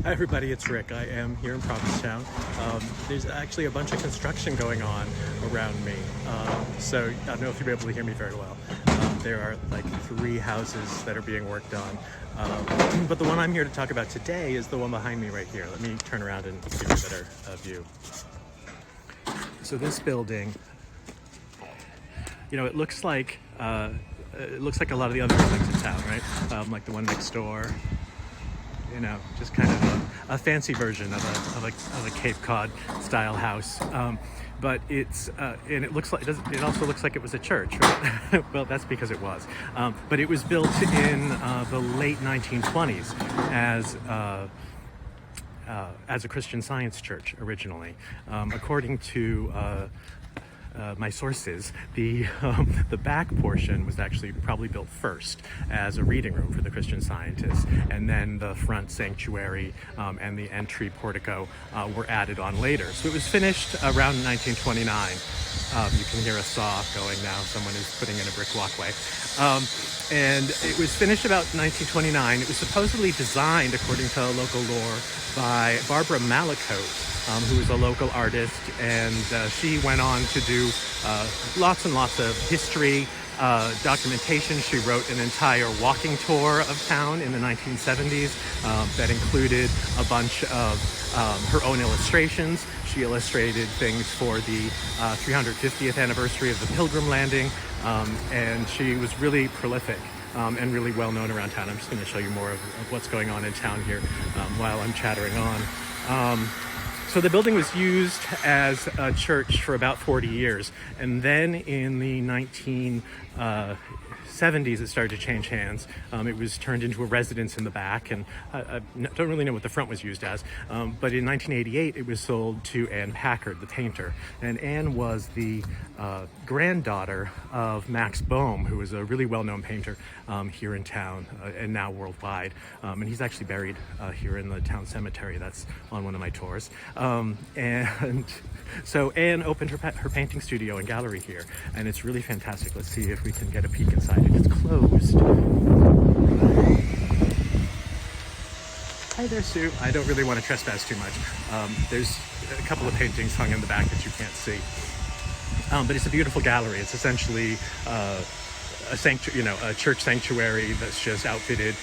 Hi everybody, it's Rick. I am here in Provincetown. There's actually a bunch of construction going on around me, so I don't know if you'll be able to hear me very well. There are like 3 houses that are being worked on, but the one I'm here to talk about today is the one behind me right here. Let me turn around and give you a better view. So this building, you know, it looks like a lot of the other buildings in town, right? Like the one next door. You know, just kind of a fancy version of a Cape Cod style house, but it's and it looks like it also looks like it was a church, right? Well, that's because it was, but it was built in the late 1920s as a Christian Science church originally, according to my sources. The back portion was actually probably built first as a reading room for the Christian Scientists, and then the front sanctuary and the entry portico were added on later. So it was finished around 1929. You can hear a saw going now. Someone is putting in a brick walkway. And it was finished about 1929. It was supposedly designed, according to local lore, by Barbara Mallicoat, who is a local artist, and she went on to do lots and lots of history, documentation. She wrote an entire walking tour of town in the 1970s that included a bunch of her own illustrations. She illustrated things for the 350th anniversary of the Pilgrim Landing, and she was really prolific and really well known around town. I'm just going to show you more of what's going on in town here while I'm chattering on. So the building was used as a church for about 40 years, and then in the 1970s it started to change hands. It was turned into a residence in the back, and I don't really know what the front was used as, but in 1988 it was sold to Anne Packard, the painter, and Anne was the granddaughter of Max Bohm, who was a really well-known painter here in town and now worldwide, and he's actually buried here in the town cemetery. That's on one of my tours. And so Anne opened her painting studio and gallery here, and it's really fantastic. Let's see if we can get a peek inside. It is closed. Hi there, Sue. I don't really want to trespass too much. There's a couple of paintings hung in the back that you can't see, but it's a beautiful gallery. It's essentially a church sanctuary that's just outfitted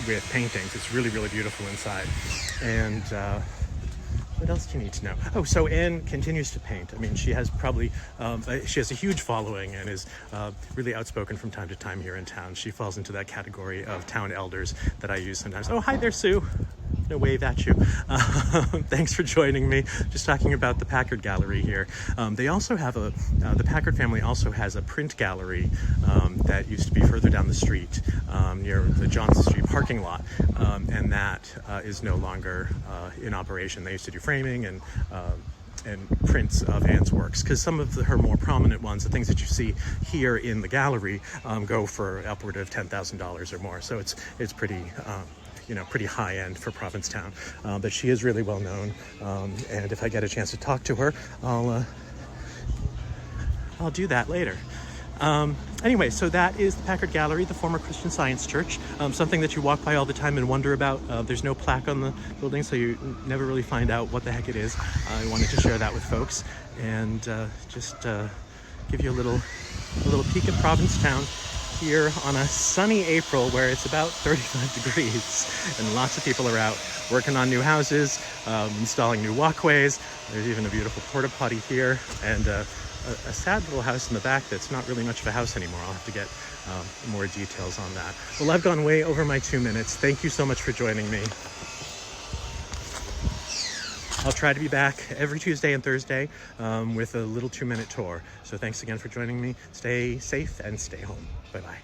with paintings. It's really, really beautiful inside. And what else do you need to know? Oh, so Anne continues to paint. I mean, she has probably, she has a huge following and is really outspoken from time to time here in town. She falls into that category of town elders that I use sometimes. Oh, hi there, Sue. No wave at you. Thanks for joining me. Just talking about the Packard Gallery here. They also have the Packard family also has a print gallery that used to be further down the street near the Johnson Street parking lot, and that is no longer in operation. They used to do framing and prints of Anne's works, because some of her more prominent ones, the things that you see here in the gallery, go for upward of $10,000 or more. So it's pretty pretty high end for Provincetown, but she is really well known, and if I get a chance to talk to her, I'll do that later. Anyway, so that is the Packard Gallery, the former Christian Science church, something that you walk by all the time and wonder about. There's no plaque on the building, so you never really find out what the heck it is. I wanted to share that with folks and just give you a little peek at Provincetown here on a sunny April where it's about 35 degrees, and lots of people are out working on new houses, installing new walkways. There's even a beautiful porta potty here, and a sad little house in the back that's not really much of a house anymore. I'll have to get more details on that. Well, I've gone way over my 2 minutes. Thank you so much for joining me. I'll try to be back every Tuesday and Thursday with a little 2-minute tour. So thanks again for joining me. Stay safe and stay home. Bye-bye.